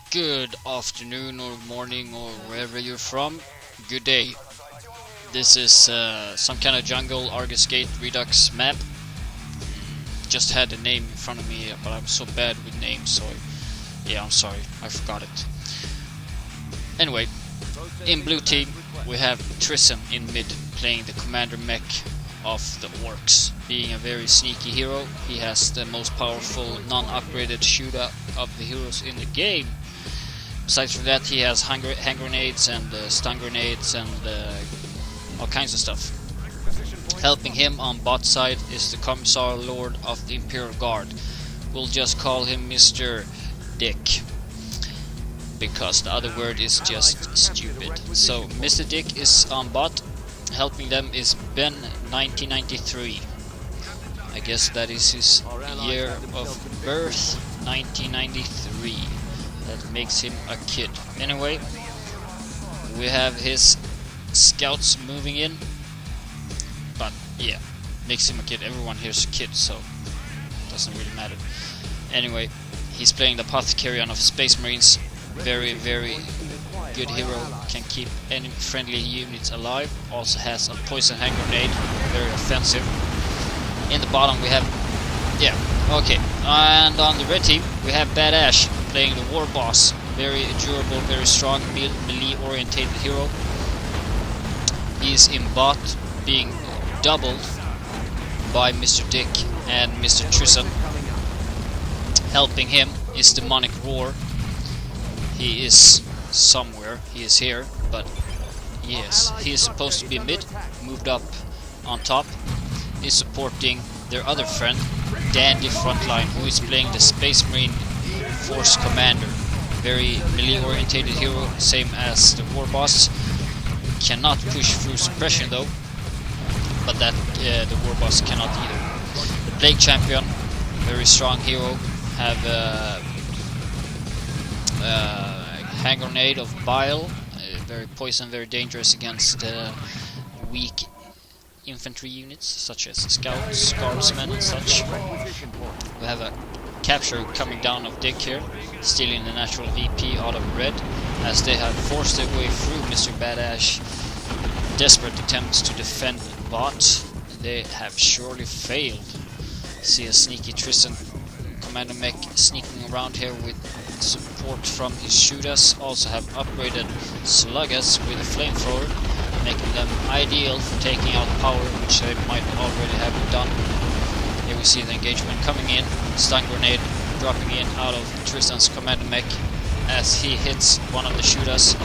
Good afternoon or morning or wherever you're from. Good day. This is some kind of jungle Argus Gate Redux map. Just had the name in front of me, but I'm so bad with names, so yeah, I'm sorry, I forgot it. Anyway, in blue team we have Trizzen in mid, playing the commander mech of the orcs. Being a very sneaky hero, he has the most powerful non-upgraded shooter of the heroes in the game. Besides from that, he has hand grenades and stun grenades and all kinds of stuff. Helping him on bot side is the Commissar Lord of the Imperial Guard. We'll just call him Mr. Dick, because the other word is just stupid. So Mr. Dick is on bot. Helping them is ben1993. I guess that is his year of birth, 1993. That makes him a kid. Anyway, we have his scouts moving in, but yeah, makes him a kid. Everyone here's a kid, so doesn't really matter. Anyway, he's playing the Apothecarian of Space Marines. Very good hero, can keep any friendly units alive. Also has a poison hand grenade, very offensive. In the bottom we have, and on the red team we have Bad Ash playing the War Boss. Very durable, very strong, melee orientated hero. He's in bot, being doubled by Mr. Dick and Mr. Trizzen. Helping him is DemonicRoar. He is somewhere, he is here, but yes, he is supposed to be mid, moved up on top. He's supporting their other friend, DandyFrontline, who is playing the Space Marine Force Commander. Very melee orientated hero, same as the War Boss. Cannot push through suppression though, but that the War Boss cannot either. The Plague Champion, very strong hero, have hand grenade of bile, very poison, very dangerous against weak infantry units such as scouts, guardsmen and such. We have a capture coming down of Dick here, stealing the natural VP out of red, as they have forced their way through Mr. Badash. Desperate attempts to defend bot, they have surely failed. See a sneaky Trizzen commander mech sneaking around here with support from his shooters. Also have upgraded sluggers with a flamethrower, making them ideal for taking out power, which they might already have done. Here we see the engagement coming in, stun grenade dropping in out of Trizzen's commander mech as he hits one of the shooters.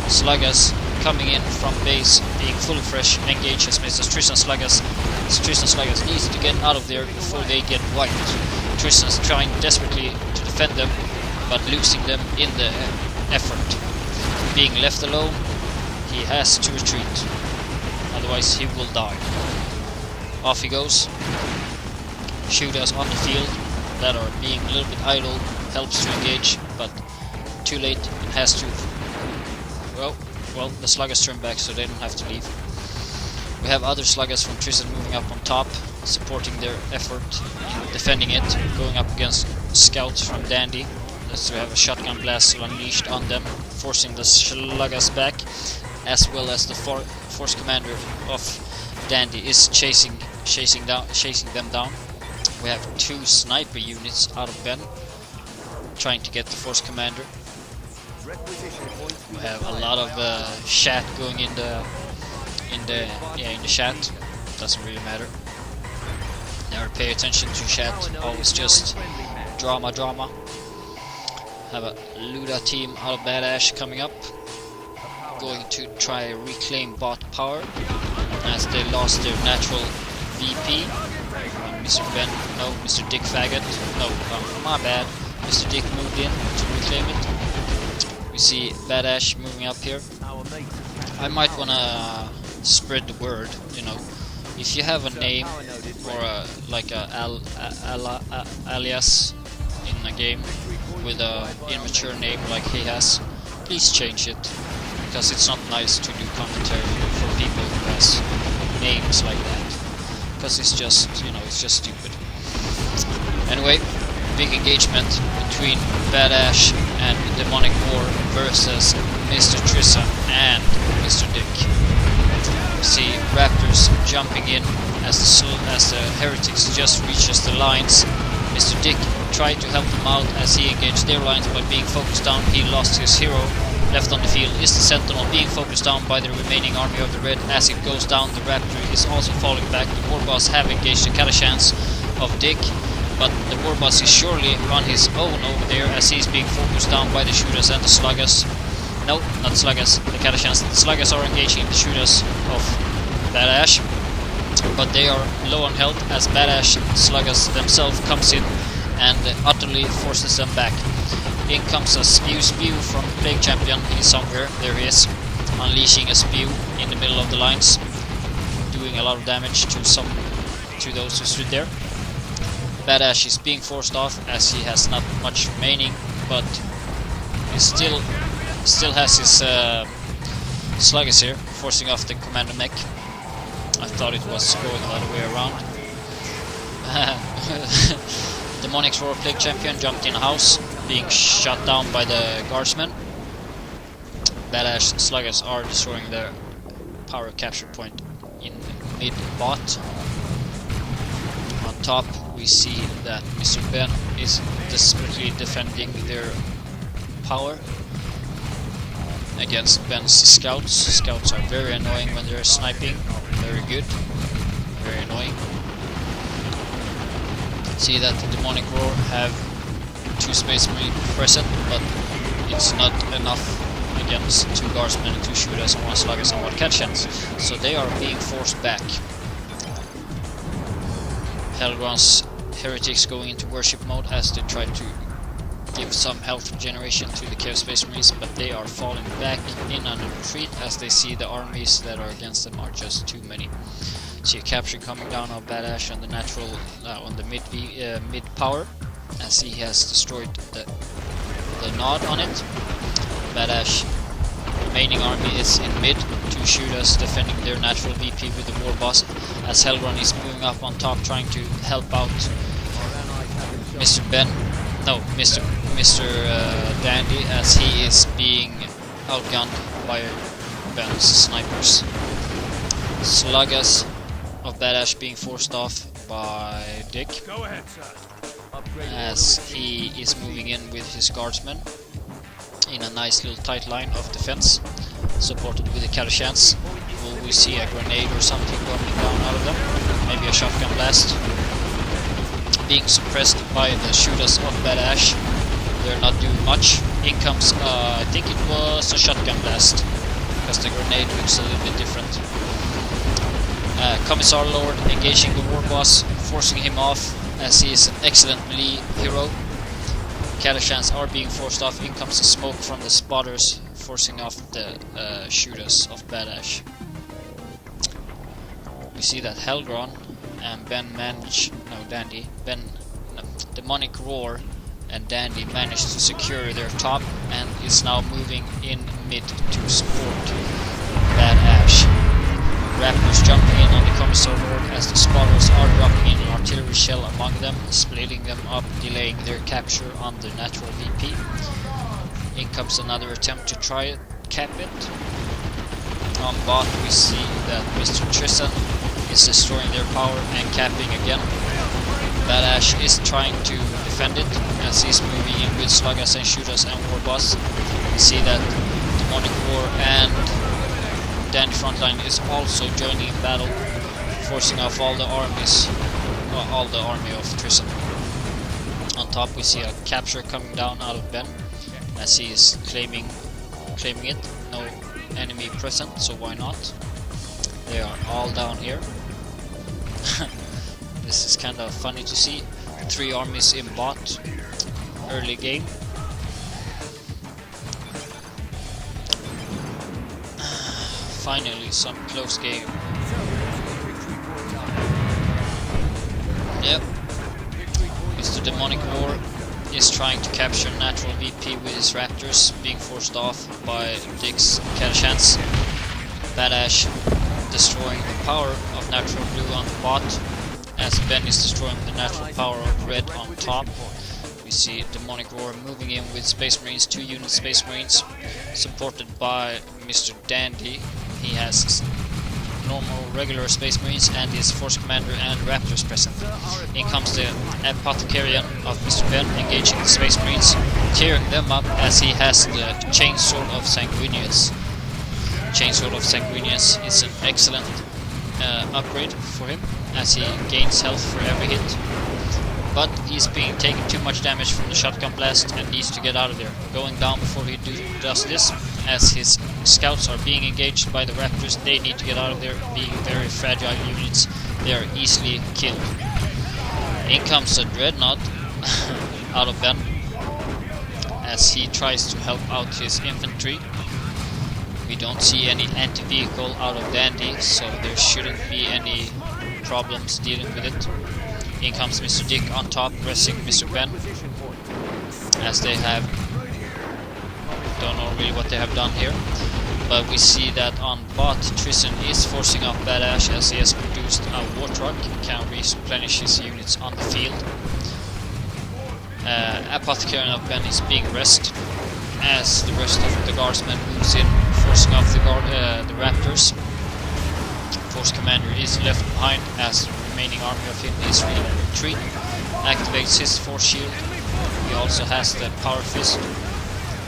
Sluggers coming in from base, being fully fresh, engages Mr. Trizzen sluggers. Trizzen sluggers needs to get out of there before they get wiped. Trizzen's trying desperately to defend them, but losing them in the effort. Being left alone, he has to retreat, otherwise he will die. Off he goes. Shooters on the field that are being a little bit idle helps to engage, but too late, it has to. Well, the sluggers turn back, so they don't have to leave. We have other sluggers from Trizzen moving up on top, supporting their effort in defending it, going up against scouts from Dandy. So we have a shotgun blast unleashed on them, forcing the sluggers back, as well as the force commander of Dandy is chasing them down. We have two sniper units out of Ben, trying to get the force commander. We have a lot of chat going in the chat. Doesn't really matter. Never pay attention to chat. Always just drama. Have a Luda team out of Badash coming up, going to try reclaim bot power as they lost their natural VP. Mr. Dick Faggot. My bad. Mr. Dick moved in to reclaim it. We see Badash moving up here. I might wanna spread the word, if you have a name or alias in a game with a immature name like he has, please change it, because it's not nice to do commentary for people who has names like that, because it's just stupid. Anyway, big engagement between Badash and DemonicRoar versus Mr. Trizzen and Mr. Dick. We see Raptors jumping in as the Heretics just reaches the lines. Mr. Dick tried to help them out as he engaged their lines, but being focused down, he lost his hero. Left on the field is the Sentinel, being focused down by the remaining army of the Red. As it goes down, the Raptor is also falling back. The Warboss have engaged the Kalashans of Dick, but the Warboss is surely on his own over there as he's being focused down by the Shooters and the Sluggers. No, not Sluggers, the Kalashans. The Sluggers are engaging the Shooters of Badash, but they are low on health as Badash Sluggers themselves comes in and utterly forces them back. In comes a spew from Plague Champion. He's somewhere, there he is, unleashing a spew in the middle of the lines, doing a lot of damage to those who stood there. Badash is being forced off as he has not much remaining, but he still has his Sluggers here, forcing off the Commander mech. I thought it was going the other way around. DemonicRoar Plague Champion jumped in a house, being shot down by the Guardsmen. Badash Sluggers are destroying their power capture point in mid-bot. On top we see that Mr. Ben is desperately defending their power against Ben's scouts. Scouts are very annoying when they're sniping. Very good. Very annoying. See that the DemonicRoar have 2 Space Marine present, but it's not enough against 2 Guardsmen and 2 Shooters and 1 Sluggers and 1 Kalashans. So they are being forced back. Helgron's Heretics going into worship mode as they try to give some health regeneration to the Chaos Space Marines, but they are falling back in on a retreat as they see the armies that are against them are just too many. See a capture coming down on Badash on the natural on the mid power as he has destroyed the nod on it. Badash remaining army is in mid, 2 Shooters defending their natural VP with the Warboss as Helgron is moving up on top trying to help out Mr. Dandy as he is being outgunned by Ben's snipers. Sluggers of Badash being forced off by Dick as he is moving in with his Guardsmen in a nice little tight line of defense, supported with the Kalashans. Will we see a grenade or something coming down out of them? Maybe a shotgun blast. Being suppressed by the Shooters of Badash. They're not doing much. In comes, I think it was a shotgun blast, because the grenade looks a little bit different. Commissar Lord engaging the Warboss, forcing him off as he is an excellent melee hero. Kalashans are being forced off. In comes the smoke from the spotters, forcing off the Shooters of Badash. We see that Helgron and DemonicRoar and Dandy managed to secure their top and is now moving in mid to support Badash. Raptors jumping in on the Commissar Lord as the spotters are dropping in an artillery shell among them, splitting them up, delaying their capture on the natural VP. In comes another attempt to try to cap it. On bot we see that Mr. Trizzen is destroying their power and capping again. Badash is trying to defend it as he's moving in with Sluggers and Shooters and Warboss. We see that DemonicRoar and DandyFrontline is also joining in battle, forcing off all the armies, all the army of Trizzen. On top we see a capture coming down out of Ben as he is claiming it. No enemy present, so why not? They are all down here. This is kind of funny to see. 3 armies in bot early game. Finally some close game. Yep. Mr. DemonicRoar is trying to capture natural VP with his Raptors, being forced off by Dick's Kalashans. Badash destroying the power of natural blue on the bot, as Ben is destroying the natural power of red on top. We see DemonicRoar moving in with Space Marines, 2 unit Space Marines, supported by Mr. Dandy. He has normal, regular Space Marines and his Force Commander and Raptors present. In comes the Apothecarian of Mr. Ben, engaging the Space Marines, tearing them up as he has the Chainsword of Sanguinius. Chainsword of Sanguinius is an excellent upgrade for him, as he gains health for every hit. But he's being taking too much damage from the shotgun blast and needs to get out of there. Going down before he does this, as his scouts are being engaged by the Raptors. They need to get out of there, being very fragile units. They are easily killed. In comes a Dreadnought out of Ben, as he tries to help out his infantry. We don't see any anti-vehicle out of Dandy, so there shouldn't be any problems dealing with it. In comes Mr. Dick on top, pressing Mr. Ben, as they have... don't know really what they have done here, but we see that on bot, Trizzen is forcing off Badash as he has produced a war truck, can replenish his units on the field. Apothecarian of Ben is being rested, as the rest of the guardsmen moves in, forcing off the Raptors. Force Commander is left behind as the remaining army of him is in retreat. Activates his Force Shield. He also has the Power Fist,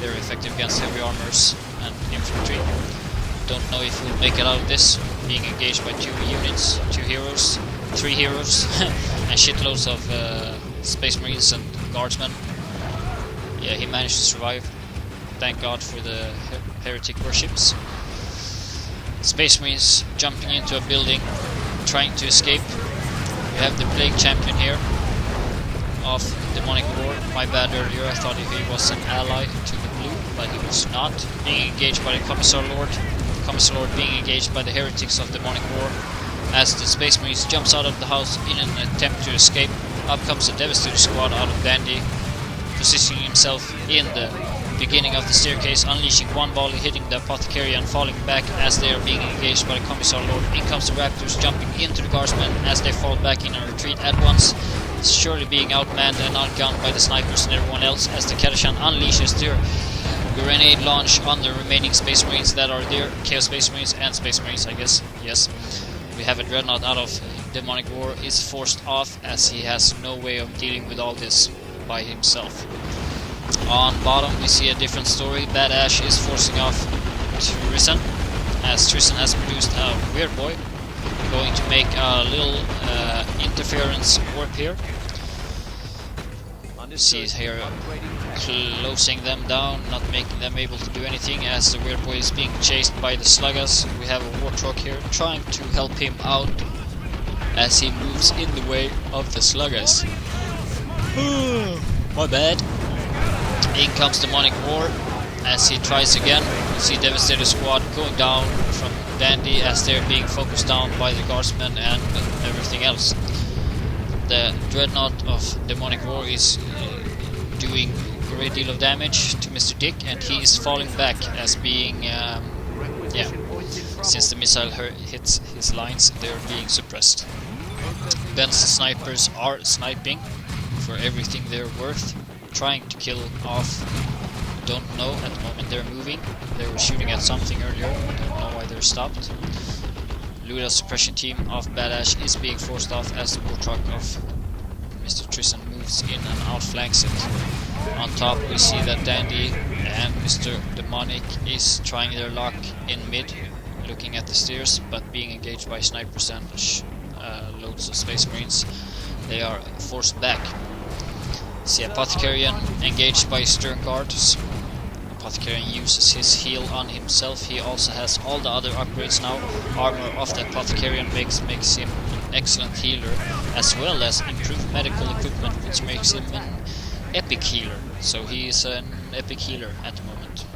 very effective against heavy armors and infantry. Don't know if we'll make it out of this, being engaged by 2 units, 2 heroes, 3 heroes, and shitloads of Space Marines and Guardsmen. Yeah, he managed to survive. Thank God for the heretic worships. Space Marines jumping into a building, trying to escape. We have the Plague Champion here of DemonicRoar. My bad earlier, I thought he was an ally to the blue, but he was not. Being engaged by the Commissar Lord. The Commissar Lord being engaged by the heretics of DemonicRoar. As the Space Marines jumps out of the house in an attempt to escape, up comes a Devastator squad out of Dandy, positioning himself in the beginning of the staircase, unleashing one volley, hitting the Apothecarian, falling back as they are being engaged by the Commissar Lord. In comes the Raptors, jumping into the Guardsmen as they fall back in a retreat at once, surely being outmanned and outgunned by the snipers and everyone else, as the Kadashan unleashes their grenade launch on the remaining Space Marines that are there, Chaos Space Marines and Space Marines, I guess, yes. We have a Dreadnought out of DemonicRoar is forced off, as he has no way of dealing with all this by himself. On bottom we see a different story. Badash is forcing off Trizzen, as Trizzen has produced a weird boy, going to make a little interference warp here. See here closing them down, not making them able to do anything, as the weird boy is being chased by the Sluggas. We have a war truck here trying to help him out as he moves in the way of the Sluggas. My bad. In comes DemonicRoar as he tries again. You see Devastator squad going down from Dandy as they're being focused down by the Guardsmen and everything else. The Dreadnought of DemonicRoar is doing a great deal of damage to Mr. Dick, and he is falling back as being, since the missile hits his lines, they're being suppressed. Ben's snipers are sniping for everything they're worth, trying to kill off. Don't know at the moment they're moving. They were shooting at something earlier, don't know why they're stopped. Luda's suppression team of Badash is being forced off as the war truck of Mr. Trizzen moves in and outflanks it. On top we see that Dandy and Mr. Demonic is trying their luck in mid, looking at the stairs, but being engaged by snipers and loads of Space Marines. They are forced back. See Apothecarian engaged by Stern Guards. Apothecarian uses his heal on himself. He also has all the other upgrades now. Armor of the Apothecarian makes him an excellent healer, as well as improved medical equipment, which makes him an epic healer. So he is an epic healer at the moment.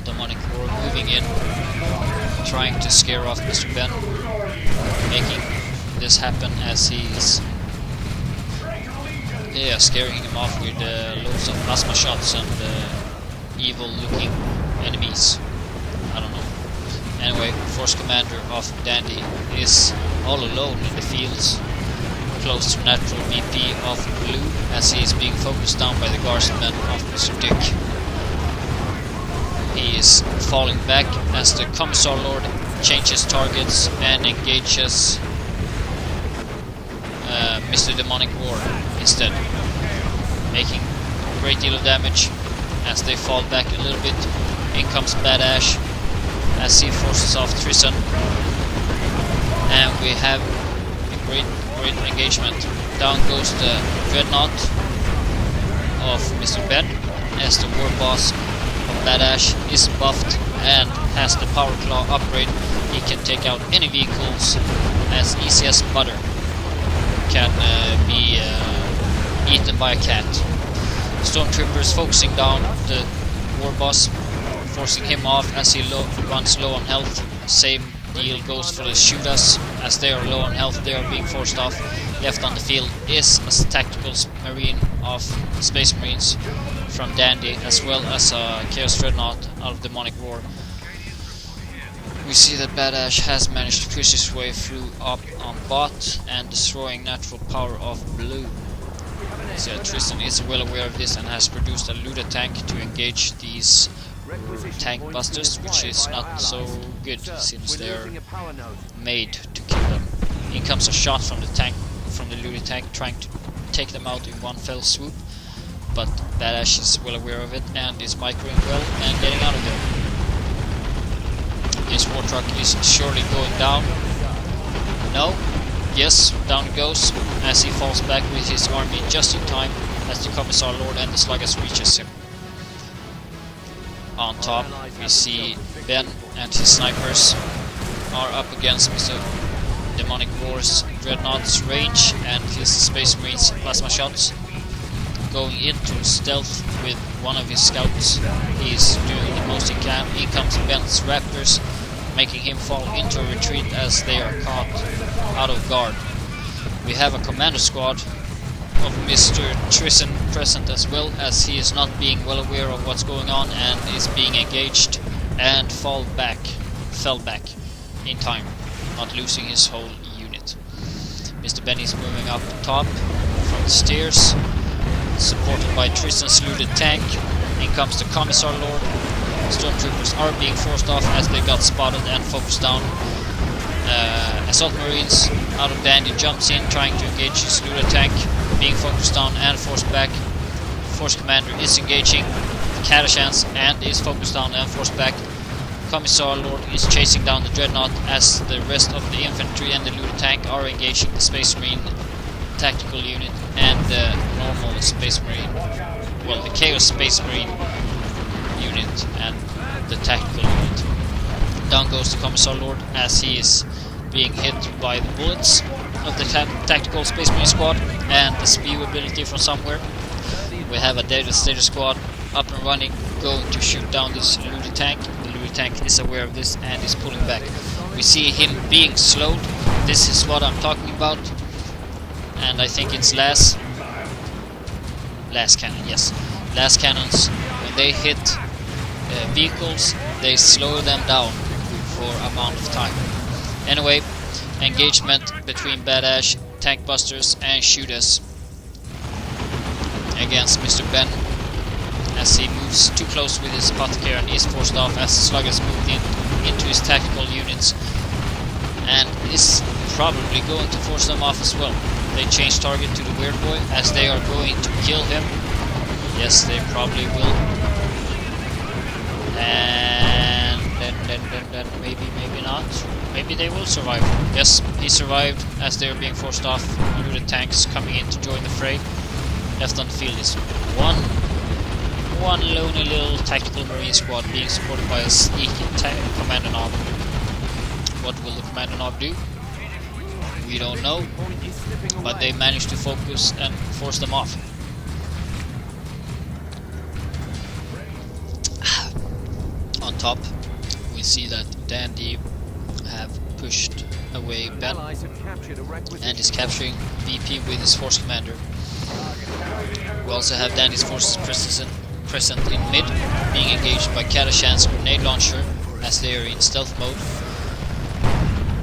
DemonicRoar moving in, trying to scare off Mr. Ben, making this happen as he's scaring him off with loads of plasma shots and evil looking enemies. I don't know. Anyway, Force Commander of Dandy is all alone in the fields. close to natural VP of blue as he is being focused down by the guardsmen of Mr. Dick. He is falling back as the Commissar Lord changes targets and engages Mr. DemonicRoar instead, making a great deal of damage as they fall back a little bit. In comes Bad Ash as he forces off Trizzen, and we have a great engagement. Down goes the Dreadnought of Mr. Ben as the War Boss of Bad Ash is buffed and has the Power Claw upgrade. He can take out any vehicles as easy as butter. Can be eaten by a cat. Stormtroopers focusing down the War Boss, forcing him off as he runs low on health. Same deal goes for the Shooters, as they are low on health, they are being forced off. Left on the field is a tactical marine of Space Marines from Dandy, as well as a Chaos Dreadnought out of DemonicRoar. We see that Bad Ash has managed to push his way through up on bot and destroying natural power of blue. So Trizzen is well aware of this and has produced a looter tank to engage these tank busters, which is not so good since they are made to kill them. In comes a shot from the tank, from the looter tank, trying to take them out in one fell swoop, but Bad Ash is well aware of it and is microing well and getting out of there. This war truck is surely going down. No. Yes, down it goes as he falls back with his army just in time as the Commissar Lord and the Sluggers reaches him. On top we see Ben and his snipers are up against Mr. DemonicRoar's Dreadnought's range and his Space Marines plasma shots. Going into stealth with one of his scouts, he is doing the most he can. In comes Ben's Raptors, making him fall into a retreat as they are caught out of guard. We have a commando squad of Mr. Trizzen present as well, as he is not being well aware of what's going on and is being engaged and fell back in time, not losing his whole unit. Mr. Ben is moving up top from the stairs, supported by Trizzen's looted tank. In comes the Commissar Lord. Stormtroopers are being forced off as they got spotted and focused down. Assault Marines out of Dandy jumps in, trying to engage his looter tank, being focused down and forced back. Force Commander is engaging Catachans and is focused down and forced back. Commissar Lord is chasing down the Dreadnought as the rest of the infantry and the looter tank are engaging the Space Marine tactical unit and the normal Space Marine, well, the Chaos Space Marine unit and the tactical unit. Down goes the Commissar Lord as he is being hit by the bullets of the tactical Space Marine squad and the spew ability from somewhere. We have a Devastator squad up and running, going to shoot down this looter tank. The looter tank is aware of this and is pulling back. We see him being slowed. This is what I'm talking about, and I think it's las cannon, yes. Las cannons, when they hit vehicles, they slow them down for amount of time. Anyway, engagement between Bad Ash, tank busters and shooters against Mr. Ben as he moves too close with his apothecary and is forced off as the Sluggers moved into his tactical units and is probably going to force them off as well. They change target to the Weird Boy as they are going to kill him. Yes, they probably will. And then maybe not. Maybe they will survive. Yes, he survived as they are being forced off. Looted tanks coming in to join the fray. Left on the field is one lonely little tactical marine squad being supported by a sneaky Commander Knob. What will the Commander Knob do? We don't know, but they managed to focus and force them off. On top, we see that Dandy have pushed away Ben and is capturing VP with his force commander. We also have Dandy's forces present in mid, being engaged by Catachan's grenade launcher as they are in stealth mode.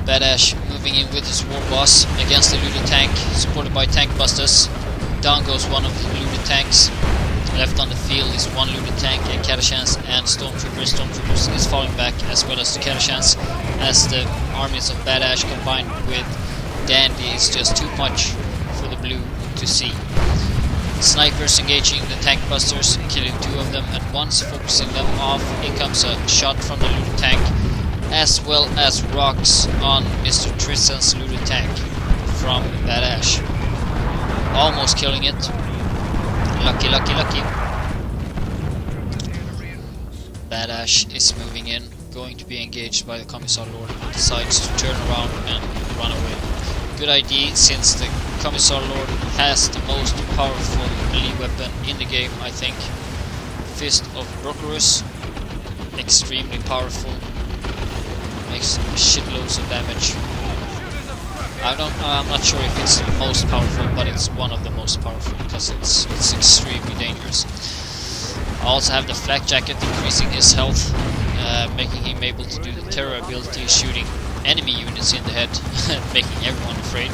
Badash moving in with his war boss against the looted tank, supported by tank busters. Down goes one of the looted tanks. Left on the field is one looted tank, a Catachans and Stormtroopers. Stormtroopers is falling back, as well as the Catachans, as the armies of Badash combined with Dandy is just too much for the blue to see. Snipers engaging the tank busters, killing 2 of them at once, focusing them off. In comes a shot from the looted tank, as well as rocks on Mr. Trizzen's looted tank from Badash. Almost killing it. Lucky, lucky, lucky. Badash is moving in, going to be engaged by the Commissar Lord, who decides to turn around and run away. Good idea, since the Commissar Lord has the most powerful melee weapon in the game, I think. Fist of Brokerus, extremely powerful, makes shitloads of damage. I'm not sure if it's the most powerful, but it's one of the most powerful because it's extremely dangerous. I also have the flak jacket, increasing his health, making him able to do the terror ability, shooting enemy units in the head, making everyone afraid.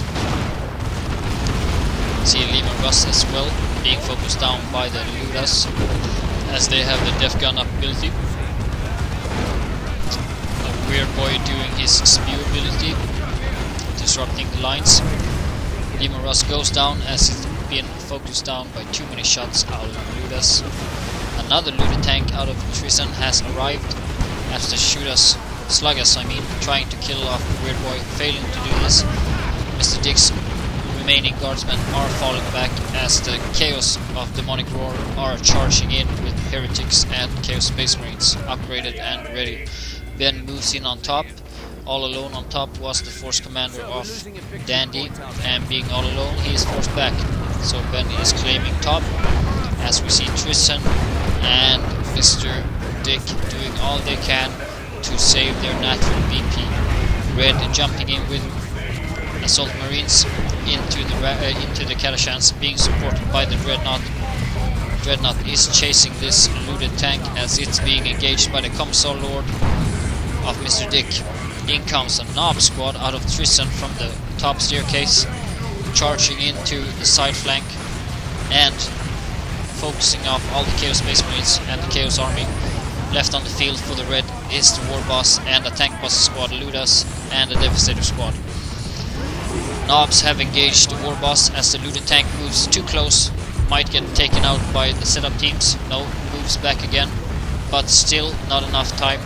See Leyrus as well, being focused down by the Ludas, as they have the death gun ability. A weird boy doing his spew ability, disrupting the lines. Leyrus goes down as it's been focused down by too many shots out of Ludas. Another looted tank out of Trizzen has arrived as the sluggers, trying to kill off the weird boy, failing to do this. Mr. Dick's remaining guardsmen are falling back as the Chaos of DemonicRoar are charging in with Heretics and Chaos Space Marines, upgraded and ready. Ben moves in on top. All alone on top was the force commander of Dandy, and being all alone, he is forced back. So Ben is claiming top, as we see Trizzen and Mr. Dick doing all they can to save their natural VP. Red jumping in with Assault Marines into the Catachans, being supported by the Dreadnought. Dreadnought is chasing this looted tank as it's being engaged by the Commissar Lord of Mr. Dick. In comes a Knob squad out of Trizzen from the top staircase, charging into the side flank and focusing off all the Chaos Space Marines and the Chaos Army. Left on the field for the red is the War Boss and a Tank Boss squad, Ludas, and a Devastator squad. Knobs have engaged the War Boss as the looted tank moves too close, might get taken out by the setup teams. No, moves back again, but still not enough time,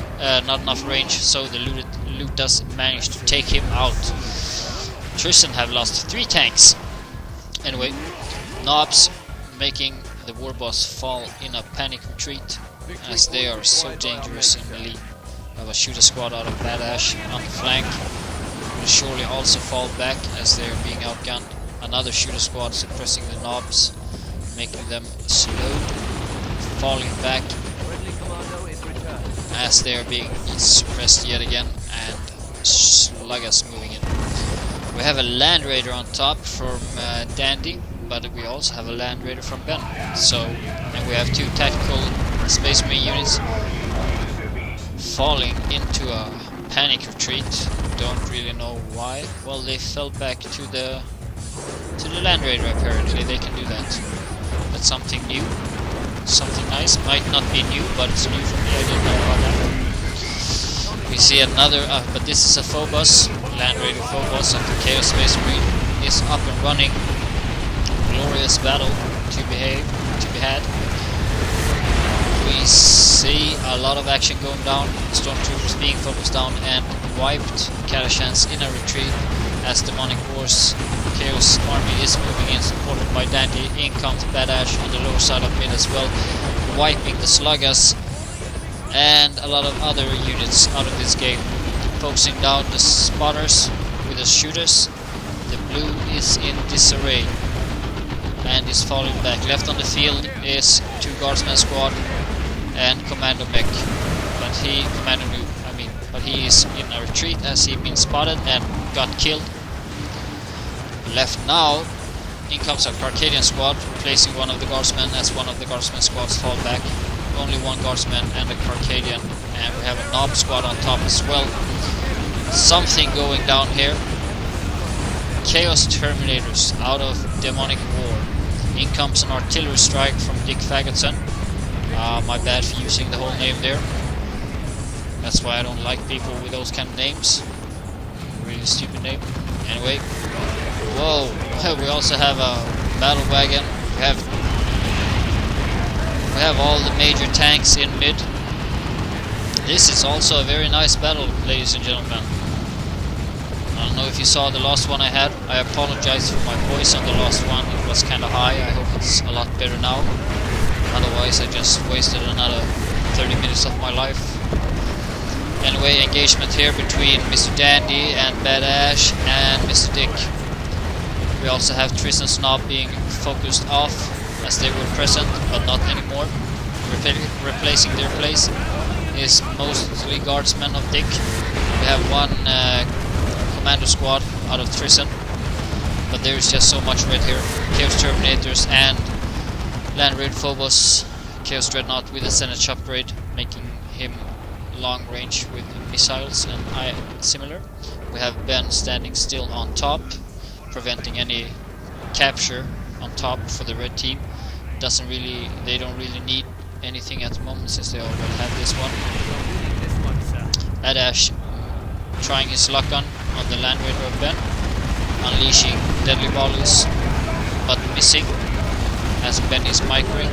not enough range, so the Ludas managed to take him out. Trizzen have lost 3 tanks. Anyway, Knobs making the War Boss fall in a panic retreat, as they are so dangerous in melee. We have a shooter squad out of Badash on the flank, will surely also fall back as they are being outgunned. Another shooter squad suppressing the Knobs, making them slowed, falling back as they are being suppressed yet again, and sluggers moving in. We have a Land Raider on top from Dandy, but we also have a Land Raider from Ben. And we have 2 tactical Space Marine units falling into a panic retreat. Don't really know why. Well, they fell back to the Land Raider. Apparently, they can do that. That's something new, something nice. Might not be new, but it's new for me. I didn't know about that. We see another, but this is a Phobos, Land Raider Phobos, and the Chaos Space Marine is up and running. Glorious battle to be had. We see a lot of action going down, Stormtroopers being focused down and wiped, Catachans in a retreat as DemonicRoar's Chaos Army is moving in, supported by Dandy. In comes Badash on the lower side of mid as well, wiping the Sluggers and a lot of other units out of this game, focusing down the spotters with the shooters. The blue is in disarray and is falling back. Left on the field is 2 Guardsman squad and Commando Mech, but he is in a retreat as he been spotted and got killed. Left now, in comes a Carcadian squad, replacing one of the Guardsmen as one of the Guardsman squads fall back. Only 1 Guardsman and a Carcadian, and we have a Knob squad on top as well. something going down here. Chaos Terminators out of DemonicRoar. In comes an artillery strike from Dick Faggotson. My bad for using the whole name there. That's why I don't like people with those kind of names. Really stupid name. Anyway. Whoa. We also have a battle wagon. We have all the major tanks in mid. This is also a very nice battle, ladies and gentlemen. I don't know if you saw the last one I had. I apologize for my voice on the last one. It was kinda high. I hope it's a lot better now. Otherwise I just wasted another 30 minutes of my life. Anyway, engagement here between Mr. Dandy and Bad Ash and Mr. Dick. We also have Trizzen's knob being focused off as they were present, but not anymore. Replacing their place is mostly guardsmen of Dick. We have one commando squad out of Trizzen, but there is just so much red here. Chaos Terminators and Land Raid Phobos. Chaos Dreadnought with a Senate upgrade, making him long range with missiles and similar. We have Ben standing still on top, preventing any capture on top for the red team. They don't really need anything at the moment since they already have this one. Bad Ash trying his luck on the Land Raider of Ben, unleashing deadly volleys but missing as Ben is microing.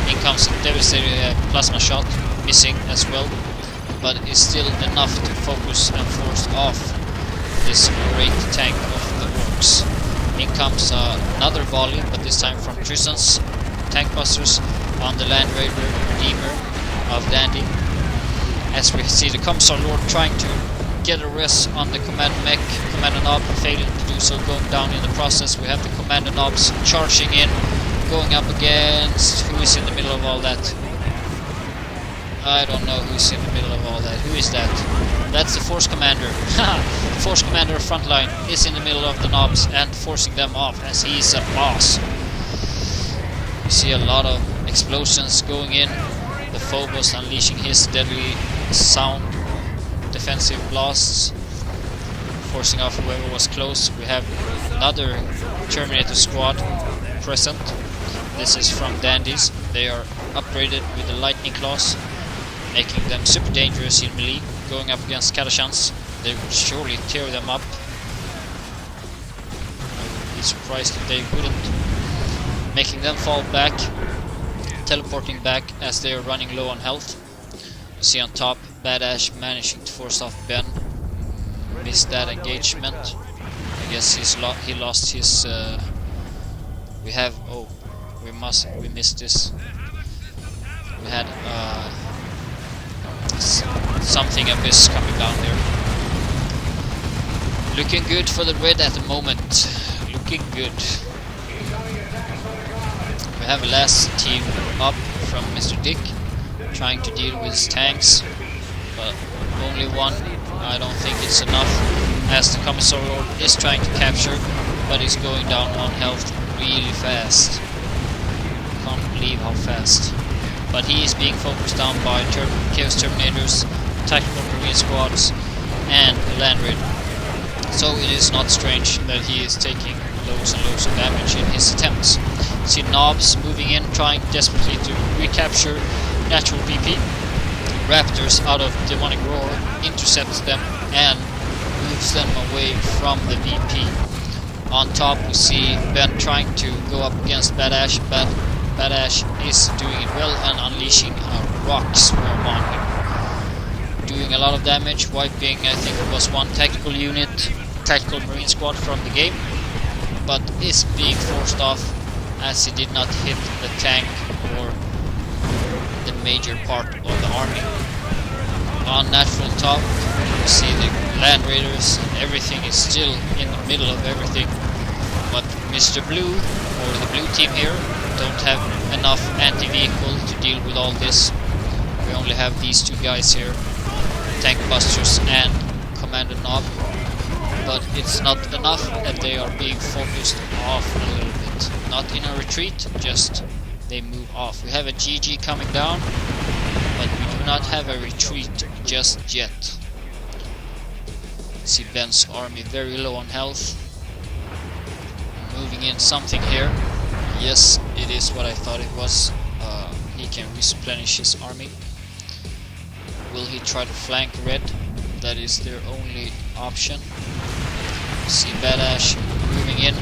In comes a devastating plasma shot, missing as well, but is still enough to focus and force off this great tank of the orcs. In comes another volley, but this time from Trizzen's tank busters on the Land Raider Redeemer of Dandy. As we see the Commissar Lord trying to get a rest on the Commander Mech, Commander Knob failing to do so, going down in the process. We have the Commander Knobs charging in, going up against... who is in the middle of all that? I don't know who's in the middle of all that. Who is that? That's the Force Commander. Force Commander Frontline is in the middle of the knobs and forcing them off as he's a boss. You see a lot of explosions going in. The Phobos unleashing his deadly sound defensive blasts, forcing off whoever was close. We have another Terminator squad present. This is from Dandy's. They are upgraded with the Lightning Claws, making them super dangerous in melee. Going up against Katashans, they would surely tear them up. I would be surprised if they wouldn't. Making them fall back, teleporting back as they are running low on health. You see on top, Bad Ash managing to force off Ben. Missed that engagement. I guess he lost his... we missed this. We had something abyss coming down there. Looking good for the red at the moment. Looking good. We have a last team up from Mr. Dick, trying to deal with his tanks, but only one. I don't think it's enough, as the Commissar Lord is trying to capture, but he's going down on health really fast. Can't believe how fast. But he is being focused down by Chaos Terminators, Tactical Marine Squads, and Land Raid. So it is not strange that he is taking loads and loads of damage in his attempts. See Knobs moving in, trying desperately to recapture Natural VP. Raptors out of DemonicRoar intercepts them and moves them away from the VP. On top we see Ben trying to go up against Bad Ash, but Bad Ash is doing it well and unleashing a rock swarm on him. Doing a lot of damage, wiping, I think it was one tactical unit, tactical marine squad from the game, but is being forced off as he did not hit the tank or the major part of the army. On natural top, you see the Land Raiders, and everything is still in the middle of everything. But Mr. Blue, or the blue team here, don't have enough anti-vehicle to deal with all this. We only have these two guys here, Tank Busters and Commander Knob. But it's not enough, and they are being focused off a little bit. Not in a retreat, just they move off. We have a GG coming down, but we do not have a retreat just yet. See Ben's army very low on health. Moving in something here. Yes, it is what I thought it was. He can replenish his army. Will he try to flank red? That is their only option. See Badash moving in.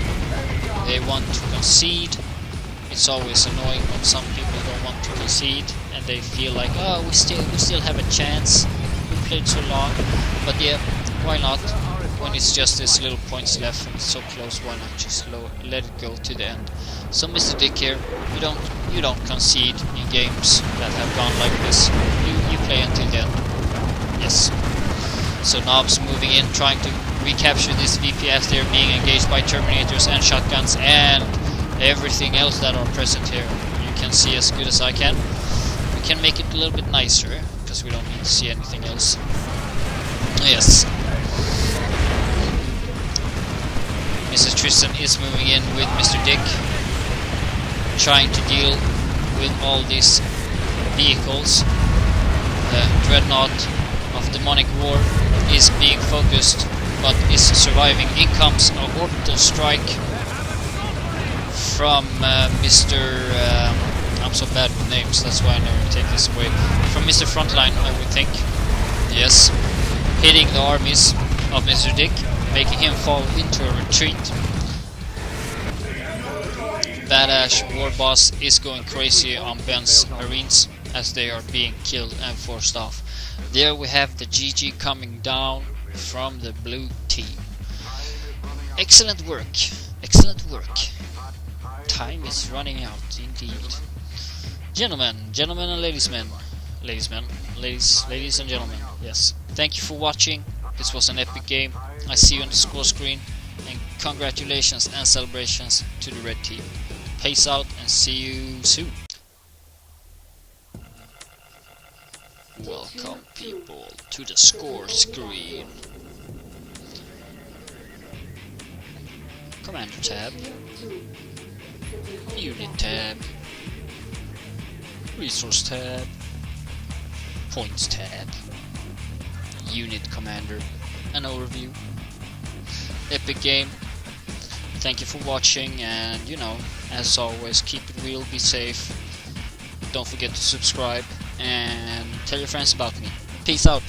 They want to concede. It's always annoying when some people don't want to concede and they feel like, oh, we still have a chance. We played so long. But yeah, why not? When it's just this little points left and it's so close, why not just let it go to the end? So Mr. Dick here, you don't concede in games that have gone like this. You play until the end. Yes. So Knobs moving in, trying to recapture this VP as they're being engaged by Terminators and shotguns and everything else that are present here. You can see as good as I can. We can make it a little bit nicer because we don't need to see anything else. Yes. Mrs. Trizzen is moving in with Mr. Dick, trying to deal with all these vehicles. The Dreadnought of DemonicRoar is being focused, but is surviving. In comes an orbital strike from Mr. I'm so bad with names, that's why I never take this away. From Mr. Frontline, I would think. Yes. Hitting the armies of Mr. Dick, making him fall into a retreat. Badash War Boss is going crazy on Ben's Marines as they are being killed and forced off. There we have the GG coming down from the blue team. Excellent work. Excellent work. Time is running out indeed. Gentlemen and ladies and gentlemen, yes. Thank you for watching. This was an epic game. I see you on the score screen, and congratulations and celebrations to the red team. Peace out and see you soon. Welcome people to the score screen. Commander tab, Unit tab, Resource tab, Points tab, Unit Commander, an overview. Epic game. Thank you for watching, and you know, as always, keep it real, be safe. Don't forget to subscribe and tell your friends about me. Peace out.